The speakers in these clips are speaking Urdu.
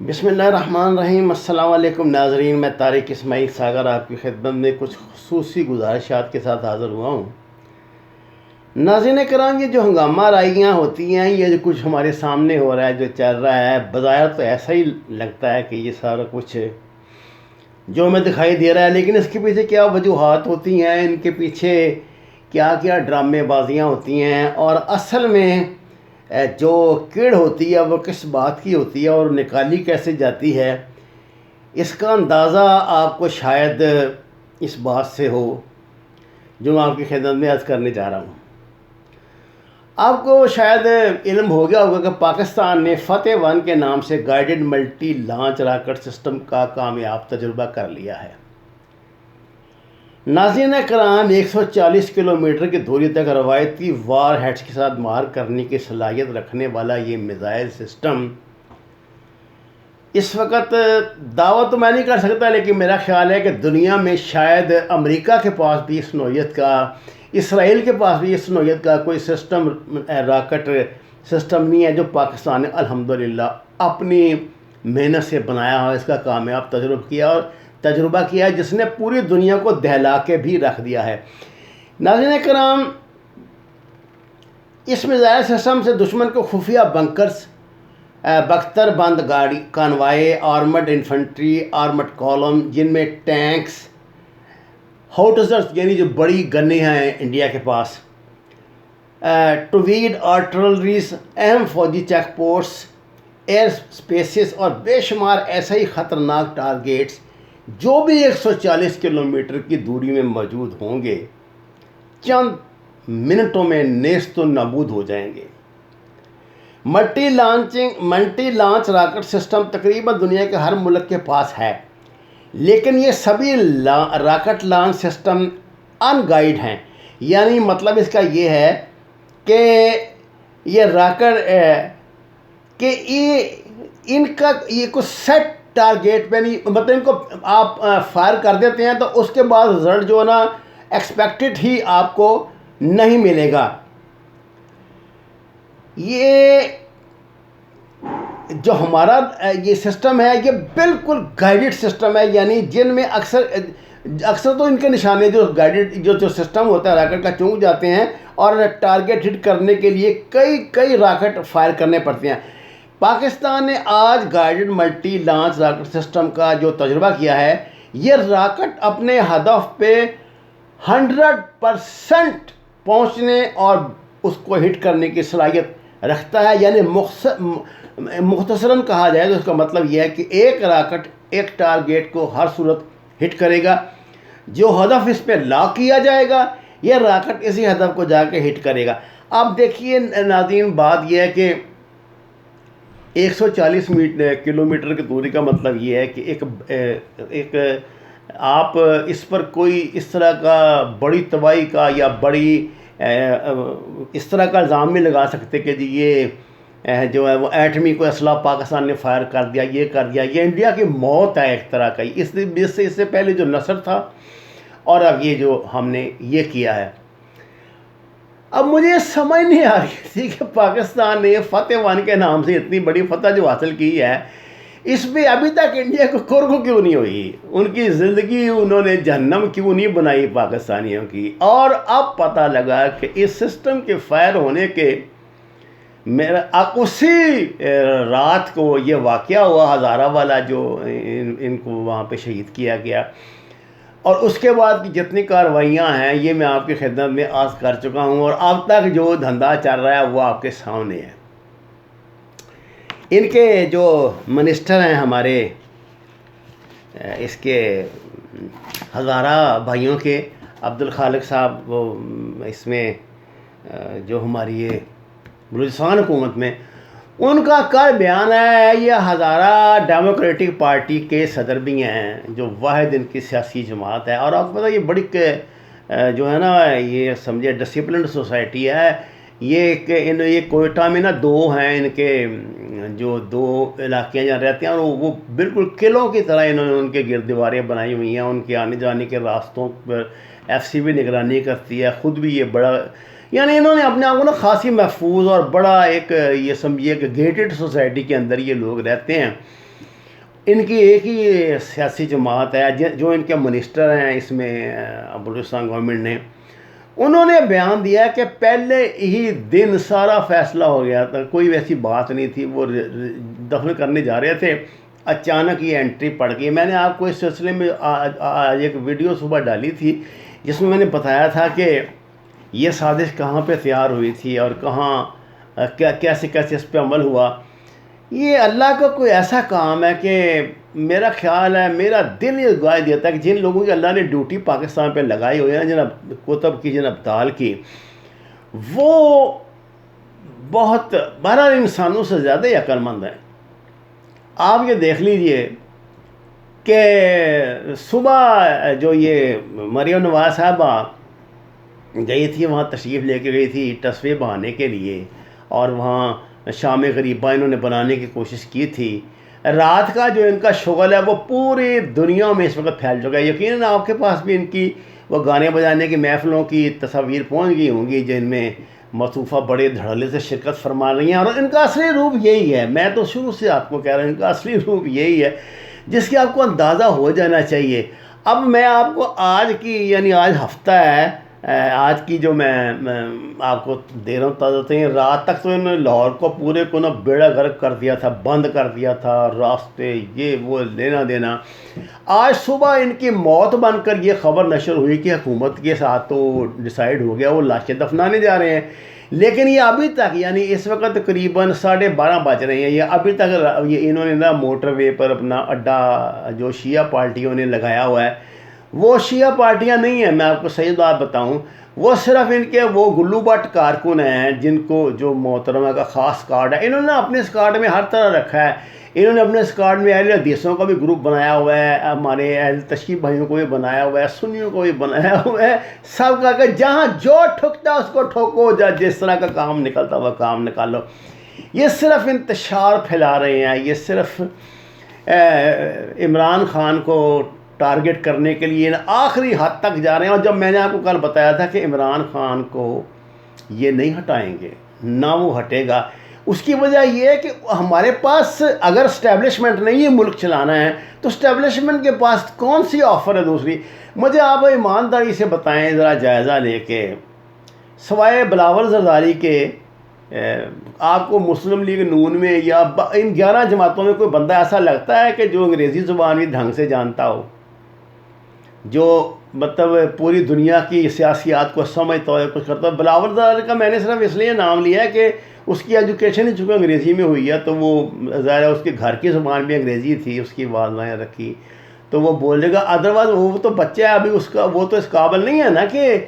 بسم اللہ الرحمن الرحیم۔ السلام علیکم ناظرین، میں طارق اسماعیل ساگر آپ کی خدمت میں کچھ خصوصی گزارشات کے ساتھ حاضر ہوا ہوں۔ ناظرین کرام، یہ جو ہنگامہ آرائیاں ہوتی ہیں، یہ جو کچھ ہمارے سامنے ہو رہا ہے، جو چل رہا ہے، بظاہر تو ایسا ہی لگتا ہے کہ یہ سارا کچھ جو ہمیں دکھائی دے رہا ہے، لیکن اس کے پیچھے کیا وجوہات ہوتی ہیں، ان کے پیچھے کیا کیا ڈرامے بازیاں ہوتی ہیں، اور اصل میں جو کیڑ ہوتی ہے وہ کس بات کی ہوتی ہے اور نکالی کیسے جاتی ہے، اس کا اندازہ آپ کو شاید اس بات سے ہو جو میں آپ کی خدمت میں عرض کرنے جا رہا ہوں۔ آپ کو شاید علم ہو گیا ہوگا کہ پاکستان نے فتح 1 کے نام سے guided multi launch rocket system کا کامیاب تجربہ کر لیا ہے۔ ناظرین کرام، 140 کلومیٹر کی دوری تک روایتی وار ہیڈز کے ساتھ مار کرنے کی صلاحیت رکھنے والا یہ میزائل سسٹم اس وقت دعویٰ تو میں نہیں کر سکتا، لیکن میرا خیال ہے کہ دنیا میں شاید امریکہ کے پاس بھی اس نوعیت کا، اسرائیل کے پاس بھی اس نوعیت کا کوئی سسٹم، راکٹ سسٹم نہیں ہے جو پاکستان نے الحمدللہ اپنی محنت سے بنایا ہوا، اس کا کامیاب تجربہ کیا ہے، جس نے پوری دنیا کو دہلا کے بھی رکھ دیا ہے۔ ناظرین کرام، اس میزائل سسٹم سے دشمن کو خفیہ بنکرز، بختر بند گاڑی کانوائے، آرمڈ انفنٹری، آرمڈ کالم جن میں ٹینکس، ہوٹزرز یعنی جو بڑی گنیں ہیں انڈیا کے پاس، ٹویڈ آرٹلریز، اہم فوجی چیک پوسٹس، ایئر سپیسز اور بے شمار ایسے ہی خطرناک ٹارگیٹس جو بھی 140 کلومیٹر کی دوری میں موجود ہوں گے، چند منٹوں میں نیست و نابود ہو جائیں گے۔ ملٹی لانچ راکٹ سسٹم تقریباً دنیا کے ہر ملک کے پاس ہے، لیکن یہ سبھی راکٹ لانچ سسٹم ان گائیڈ ہیں، یعنی مطلب اس کا یہ ہے کہ یہ راکٹ کہ ان کا یہ کچھ سیٹ ٹارگیٹ پہ نہیں، مطلب ان کو آپ فائر کر دیتے ہیں تو اس کے بعد رزلٹ جو ہے نا ایکسپیکٹڈ ہی آپ کو نہیں ملے گا۔ یہ جو ہمارا یہ سسٹم ہے، یہ بالکل گائیڈڈ سسٹم ہے، یعنی جن میں اکثر تو ان کے نشانے جو گائیڈڈ جو سسٹم ہوتا ہے راکٹ کا چونک جاتے ہیں اور ٹارگیٹ ہٹ کرنے کے لیے کئی راکٹ فائر کرنے پڑتے ہیں۔ پاکستان نے آج guided multi launch rocket system کا جو تجربہ کیا ہے، یہ راکٹ اپنے ہدف پہ 100% پہنچنے اور اس کو ہٹ کرنے کی صلاحیت رکھتا ہے، یعنی مختصراً کہا جائے تو اس کا مطلب یہ ہے کہ ایک راکٹ ایک ٹارگیٹ کو ہر صورت ہٹ کرے گا، جو ہدف اس پہ لاک کیا جائے گا یہ راکٹ اسی ہدف کو جا کے ہٹ کرے گا۔ اب دیکھیے ناظرین، بات یہ ہے کہ 140 کلومیٹر کی دوری کا مطلب یہ ہے کہ ایک آپ اس پر کوئی اس طرح کا بڑی تباہی کا یا بڑی اس طرح کا الزام نہیں لگا سکتے کہ جی یہ جو ہے وہ ایٹمی کو اسلحہ پاکستان نے فائر کر دیا، یہ کر دیا۔ یہ انڈیا کی موت ہے ایک طرح کا، اس سے پہلے جو نصر تھا اور اب یہ جو ہم نے یہ کیا ہے۔ اب مجھے سمجھ نہیں آ رہی تھی کہ پاکستان نے فتح 1 کے نام سے اتنی بڑی فتح جو حاصل کی ہے، اس پہ ابھی تک انڈیا کو کرکو کیوں نہیں ہوئی، ان کی زندگی انہوں نے جہنم کیوں نہیں بنائی پاکستانیوں کی۔ اور اب پتہ لگا کہ اس سسٹم کے فائر ہونے کے اسی رات کو یہ واقعہ ہوا ہزارہ والا، جو ان کو وہاں پہ شہید کیا گیا، اور اس کے بعد کی جتنی کارروائیاں ہیں یہ میں آپ کی خدمت میں عرض کر چکا ہوں، اور اب تک جو دھندا چل رہا ہے وہ آپ کے سامنے ہے۔ ان کے جو منسٹر ہیں ہمارے اس کے ہزارہ بھائیوں کے، عبدالخالق صاحب، وہ اس میں جو ہماری یہ بلوچستان حکومت میں، ان کا کل بیان ہے، یہ ہزارہ ڈیموکریٹک پارٹی کے صدر بھی ہیں، جو واحد ان کی سیاسی جماعت ہے، اور آپ کو پتہ یہ بڑی جو ہے نا یہ سمجھے ڈسپلنڈ سوسائٹی ہے یہ، کہ یہ کوئٹہ میں نا دو ہیں ان کے جو دو علاقے جہاں رہتے ہیں، اور وہ بالکل قلعوں کی طرح انہوں نے ان کے گرد دیواریں بنائی ہوئی ہیں، ان کے آنے جانے کے راستوں پر ایف سی بھی نگرانی کرتی ہے، خود بھی یہ بڑا، یعنی انہوں نے اپنے آپ کو نا خاصی محفوظ اور بڑا ایک یہ سمجھیے کہ گیٹڈ سوسائٹی کے اندر یہ لوگ رہتے ہیں۔ ان کی ایک ہی سیاسی جماعت ہے جو ان کے منسٹر ہیں اس میں بلوچستان گورنمنٹ نے، انہوں نے بیان دیا کہ پہلے ہی دن سارا فیصلہ ہو گیا تھا، کوئی ویسی بات نہیں تھی، وہ دفن کرنے جا رہے تھے، اچانک یہ انٹری پڑ گئی۔ میں نے آپ کو اس سلسلے میں آج ایک ویڈیو صبح ڈالی تھی جس میں نے بتایا تھا کہ یہ سازش کہاں پہ تیار ہوئی تھی اور کہاں کیسے کیسے اس پہ عمل ہوا۔ یہ اللہ کا کوئی ایسا کام ہے کہ میرا خیال ہے، میرا دل یہ گواہی دیتا ہے کہ جن لوگوں کی اللہ نے ڈیوٹی پاکستان پہ لگائی ہوئی ہے، جناب کتب کی، جناب ابدال کی، وہ بہت بہرحال انسانوں سے زیادہ ہی عقل مند ہیں۔ آپ یہ دیکھ لیجئے کہ صبح جو یہ مریم نواز صاحبہ گئی تھی، وہاں تشریف لے کے گئی تھی تصویر بہانے کے لیے، اور وہاں شام غریبہ انہوں نے بنانے کی کوشش کی تھی۔ رات کا جو ان کا شغل ہے وہ پوری دنیا میں اس وقت پھیل چکا ہے۔ یقیناً آپ کے پاس بھی ان کی وہ گانے بجانے کی محفلوں کی تصاویر پہنچ گئی ہوں گی جن میں مصطوفہ بڑے دھڑلے سے شرکت فرما رہی ہیں، اور ان کا اصلی روپ یہی ہے۔ میں تو شروع سے آپ کو کہہ رہا ہوں ان کا اصلی روپ یہی ہے جس کی آپ کو اندازہ ہو جانا چاہیے۔ اب میں آپ کو آج کی، یعنی آج ہفتہ ہے، آج کی جو میں آپ کو دے رہا ہوں تازہ، رات تک تو انہوں نے لاہور کو پورے کو نا بیڑا غرق کر دیا تھا، بند کر دیا تھا، راستے یہ وہ لینا دینا۔ آج صبح ان کی موت بن کر یہ خبر نشر ہوئی کہ حکومت کے ساتھ تو ڈیسائیڈ ہو گیا، وہ لاشیں دفنانے جا رہے ہیں، لیکن یہ ابھی تک، یعنی اس وقت تقریباً 12:30 بج رہے ہیں، یہ ابھی تک یہ انہوں نے نا موٹر وے پر اپنا اڈا جو شیعہ پارٹیوں نے لگایا ہوا ہے، وہ شیعہ پارٹیاں نہیں ہیں، میں آپ کو صحیح بات بتاؤں، وہ صرف ان کے وہ گلو بٹ کارکن ہیں جن کو جو محترمہ کا خاص کارڈ ہے، انہوں نے اپنے اس کارڈ میں ہر طرح رکھا ہے۔ انہوں نے اپنے اس کارڈ میں اہل حدیثوں کا بھی گروپ بنایا ہوا ہے، ہمارے اہل تشیع بھائیوں کو بھی بنایا ہوا ہے، سنیوں کو بھی بنایا ہوا ہے، سب کا کہ جہاں جو ٹھکتا اس کو ٹھوکو، جس طرح کا کام نکلتا وہ کام نکالو۔ یہ صرف انتشار پھیلا رہے ہیں، یہ صرف عمران خان کو ٹارگٹ کرنے کے لیے آخری حد تک جا رہے ہیں۔ اور جب میں نے آپ کو کل بتایا تھا کہ عمران خان کو یہ نہیں ہٹائیں گے، نہ وہ ہٹے گا، اس کی وجہ یہ ہے کہ ہمارے پاس اگر اسٹیبلشمنٹ نہیں ہے ملک چلانا ہے تو اسٹیبلشمنٹ کے پاس کون سی آفر ہے دوسری؟ مجھے آپ ایمانداری سے بتائیں ذرا جائزہ لے کے، سوائے بلاول زرداری کے آپ کو مسلم لیگ نون میں یا ان 11 جماعتوں میں کوئی بندہ ایسا لگتا ہے کہ جو انگریزی زبان بھی ڈھنگ سے جانتا ہو، جو مطلب پوری دنیا کی سیاسیات کو سمجھتا ہو، کچھ کرتا ہو؟ بلاول زرداری کا میں نے صرف اس لیے نام لیا ہے کہ اس کی ایجوکیشن ہی چونکہ انگریزی میں ہوئی ہے، تو وہ ظاہر ہے اس کے گھر کی زبان بھی انگریزی تھی، اس کی والدائیں رکھی تو وہ بولے گا، ادروائز وہ تو بچہ ہے ابھی، اس کا وہ تو اس قابل نہیں ہے نا کہ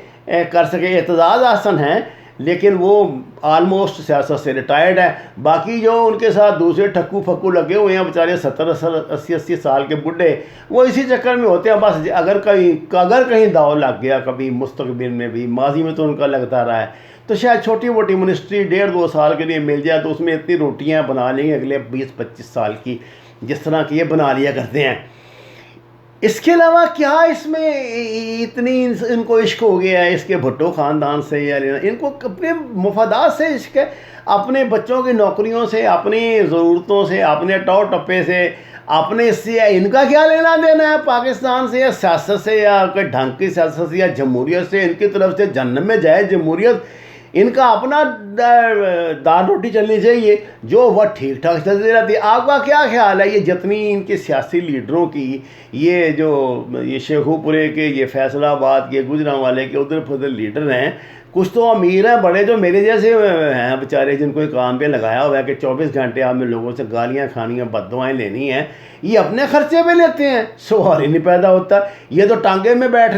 کر سکے۔ اعتزاز احسن ہے لیکن وہ آلموسٹ سیاست سے ریٹائرڈ ہے، باقی جو ان کے ساتھ دوسرے ٹھکو پھکو لگے ہوئے ہیں بیچارے 70-80 سال کے بڈھے، وہ اسی چکر میں ہوتے ہیں بس، اگر کہیں داؤ لگ گیا کبھی مستقبل میں بھی، ماضی میں تو ان کا لگتا رہا ہے، تو شاید چھوٹی موٹی منسٹری 1.5-2 سال کے لیے مل جائے تو اس میں اتنی روٹیاں بنا لیں گے اگلے 20-25 سال کی، جس طرح کی یہ بنا لیا کرتے ہیں۔ اس کے علاوہ کیا اس میں اتنی ان کو عشق ہو گیا ہے اس کے بھٹو خاندان سے، یا ان کو اپنے مفادات سے عشق ہے، اپنے بچوں کی نوکریوں سے، اپنی ضرورتوں سے، اپنے ٹو ٹپے سے، اپنے اس سے ان کا کیا لینا دینا ہے پاکستان سے یا سیاست سے، یا کوئی ڈھنگ کی سیاست سے یا جمہوریت سے؟ ان کی طرف سے جہنم میں جائے جمہوریت، ان کا اپنا دال روٹی چلنی چاہیے جو وہ ٹھیک ٹھاک چلتی رہتی ہے۔ آپ کا کیا خیال ہے یہ جتنی ان کے سیاسی لیڈروں کی، یہ شیخو پورے کے، یہ فیصل آباد کے، گجرانوالے کے ادھر پھر لیڈر ہیں، کچھ تو امیر ہیں بڑے جو میرے جیسے ہیں بیچارے، جن کو ایک کام پہ لگایا ہوا ہے کہ 24 گھنٹے آپ نے لوگوں سے گالیاں کھانی ہیں، بد دعائیں لینی ہیں، یہ اپنے خرچے پہ لیتے ہیں، سوال ہی نہیں پیدا ہوتا۔ یہ تو ٹانگے میں بیٹھ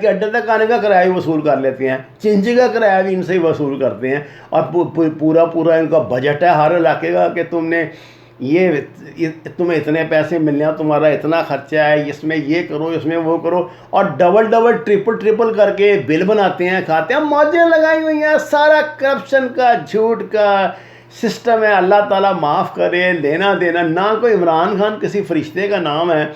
کے اڈے تک آنے کا کرایہ وصول کر لیتے ہیں، چنچی کا کرایہ بھی ان سے ہی وصول کرتے ہیں، اور پورا ان کا بجٹ ہے ہر علاقے کا کہ تمہیں اتنے پیسے ملنے ہیں، تمہارا اتنا خرچہ ہے، اس میں یہ کرو، اس میں وہ کرو، اور ڈبل ٹرپل کر کے بل بناتے ہیں، کھاتے ہیں، موجیں لگائی ہوئی ہیں، سارا کرپشن کا، جھوٹ کا سسٹم ہے۔ اللہ تعالیٰ معاف کرے، لینا دینا نہ کوئی عمران خان کسی فرشتے کا نام ہے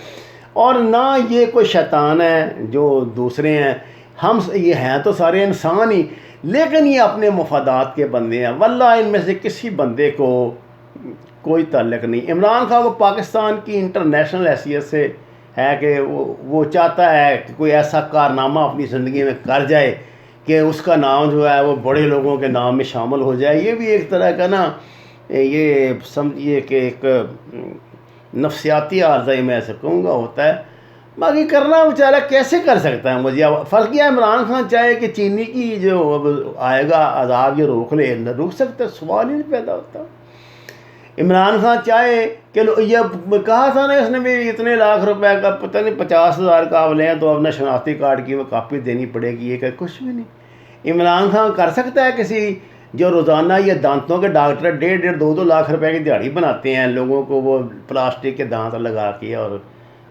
اور نہ یہ کوئی شیطان ہے جو دوسرے ہیں، ہم یہ ہیں تو سارے انسان ہی، لیکن یہ اپنے مفادات کے بندے ہیں۔ واللہ ان میں سے کسی بندے کو کوئی تعلق نہیں. عمران خان کو پاکستان کی انٹرنیشنل حیثیت سے ہے کہ وہ چاہتا ہے کہ کوئی ایسا کارنامہ اپنی زندگی میں کر جائے کہ اس کا نام جو ہے وہ بڑے لوگوں کے نام میں شامل ہو جائے. یہ بھی ایک طرح کا نا یہ سمجھیے کہ ایک نفسیاتی عارضہ میں ایسے کہوں گا ہوتا ہے. باقی کرنا بیچارہ کیسے کر سکتا ہے. مجھے فرق یہ عمران خان چاہے کہ چینی کی جو اب آئے گا عذاب یہ روک لے, نہ روک سکتا, سوال ہی نہیں پیدا ہوتا. عمران خان چاہے کہ یہ کہا تھا نا اس نے بھی اتنے لاکھ روپے کا پتہ نہیں 50,000 کا آپ لیں تو اپنا شناختی کارڈ کی وہ کاپی دینی پڑے گی. یہ کہ کچھ بھی نہیں. عمران خان کر سکتا ہے کسی جو روزانہ یہ دانتوں کے ڈاکٹر 1.5-2 لاکھ روپے کی دیہڑی بناتے ہیں لوگوں کو, وہ پلاسٹک کے دانت لگا کے اور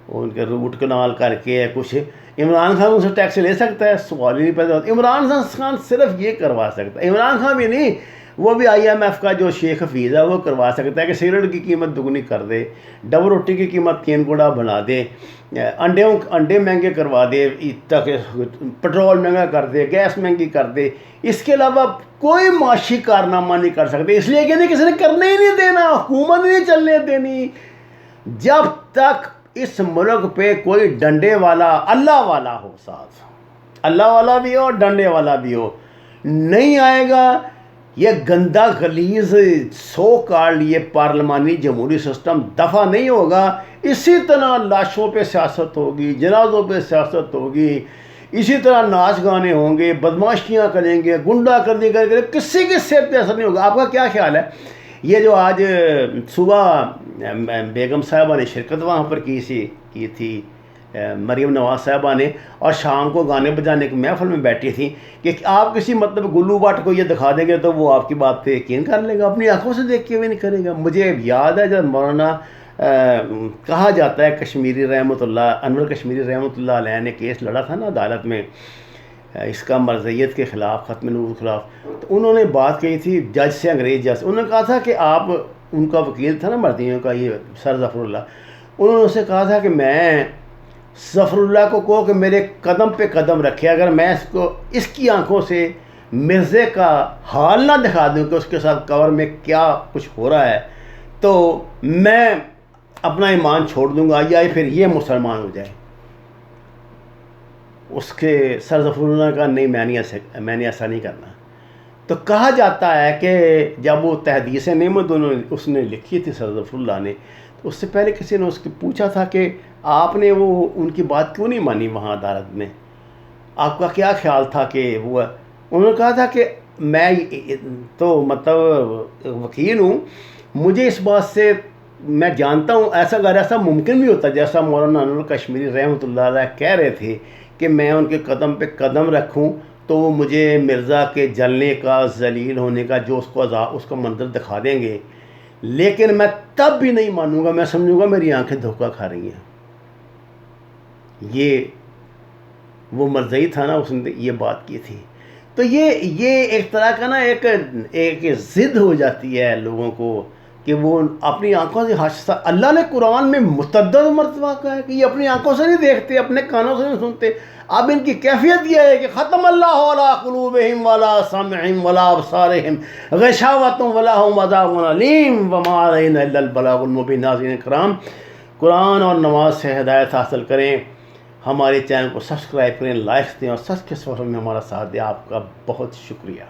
ان کے روٹ کنال کر کے کچھ, عمران خان ان سے ٹیکس لے سکتا ہے؟ سوال ہی نہیں پیدا ہوتا. عمران خان صرف یہ کروا سکتا ہے. عمران خان بھی نہیں, وہ بھی IMF کا جو شیخ حفیظ ہے وہ کروا سکتا ہے کہ سگریٹ کی قیمت دگنی کر دے, ڈبل روٹی کی قیمت 3 گنا بنا دے, انڈے مہنگے کروا دے, تک پٹرول مہنگا کر دے, گیس مہنگی کر دے. اس کے علاوہ کوئی معاشی کارنامہ نہیں کر سکتے, اس لیے کہ نہیں کسی نے کرنے ہی نہیں دینا, حکومت نہیں چلنے دینی. جب تک اس ملک پہ کوئی ڈنڈے والا اللہ والا ہو, ساتھ اللہ والا بھی ہو اور ڈنڈے والا بھی ہو, نہیں آئے گا. یہ گندا غلیظ سو کارڈ یہ پارلیمانی جمہوری سسٹم دفع نہیں ہوگا. اسی طرح لاشوں پہ سیاست ہوگی, جنازوں پہ سیاست ہوگی, اسی طرح ناچ گانے ہوں گے, بدماشیاں کریں گے, گنڈا کرنے کریں گے, کسی کے صحت پہ اثر نہیں ہوگا. آپ کا کیا خیال ہے؟ یہ جو آج صبح بیگم صاحبہ نے شرکت وہاں پر کی تھی مریم نواز صاحبہ نے, اور شام کو گانے بجانے کی محفل میں بیٹھی تھیں, کہ آپ کسی مطلب گلو بٹ کو یہ دکھا دیں گے تو وہ آپ کی بات پہ یقین کر لے گا, اپنی آنکھوں سے دیکھ کے بھی نہیں کرے گا. مجھے یاد ہے جب مولانا کہا جاتا ہے کشمیری رحمۃ اللہ انور کشمیری رحمۃ اللہ علیہ نے کیس لڑا تھا نا عدالت میں اس کا مرضیت کے خلاف, ختم نبوت کے خلاف, تو انہوں نے بات کہی تھی جج سے, انگریز جج سے. انہوں نے کہا تھا کہ آپ, ان کا وکیل تھا نا مردیوں کا یہ سر ظفر اللہ, انہوں نے اسے کہا تھا کہ میں ظفر اللہ کو کہو کہ میرے قدم پہ قدم رکھے, اگر میں اس کو اس کی آنکھوں سے مرزے کا حال نہ دکھا دوں کہ اس کے ساتھ کور میں کیا کچھ ہو رہا ہے تو میں اپنا ایمان چھوڑ دوں گا, یا پھر یہ مسلمان ہو جائے. اس کے سر ظفر اللہ کا نہیں, میں نے ایسا نہیں کرنا. تو کہا جاتا ہے کہ جب وہ تحدیث نعمت اس نے لکھی تھی سر ظفر اللہ نے, تو اس سے پہلے کسی نے اس کو پوچھا تھا کہ آپ نے وہ ان کی بات کیوں نہیں مانی وہاں عدالت میں, آپ کا کیا خیال تھا کہ وہ, انہوں نے کہا تھا کہ میں تو مطلب وکیل ہوں, مجھے اس بات سے میں جانتا ہوں ایسا اگر ایسا ممکن بھی ہوتا جیسا مولانا انور کشمیری رحمۃ اللہ علیہ کہہ رہے تھے کہ میں ان کے قدم پہ قدم رکھوں تو وہ مجھے مرزا کے جلنے کا, ذلیل ہونے کا جو اس کو عذاب اس کا منظر دکھا دیں گے, لیکن میں تب بھی نہیں مانوں گا, میں سمجھوں گا میری آنکھیں دھوکہ کھا رہی ہیں. یہ وہ مرضی تھا نا, اس نے یہ بات کی تھی. تو یہ ایک طرح کا نا ایک ضد ہو جاتی ہے لوگوں کو کہ وہ اپنی آنکھوں سے حادثہ. اللہ نے قرآن میں متعدد مرتبہ کہا ہے کہ یہ اپنی آنکھوں سے نہیں دیکھتے, اپنے کانوں سے نہیں سنتے. اب ان کی کیفیت یہ ہے کہ ختم اللہ علی قلوبہم ولا سمعہم ولا ابصارہم غشاوۃ ولہم عذاب علیم وما علینا الا البلاغ المبین. ناظرین کرام, قرآن اور نماز سے ہدایت حاصل کریں, ہمارے چینل کو سبسکرائب کریں, لائک دیں اور سچ کے سفر میں ہمارا ساتھ دیں. آپ کا بہت شکریہ.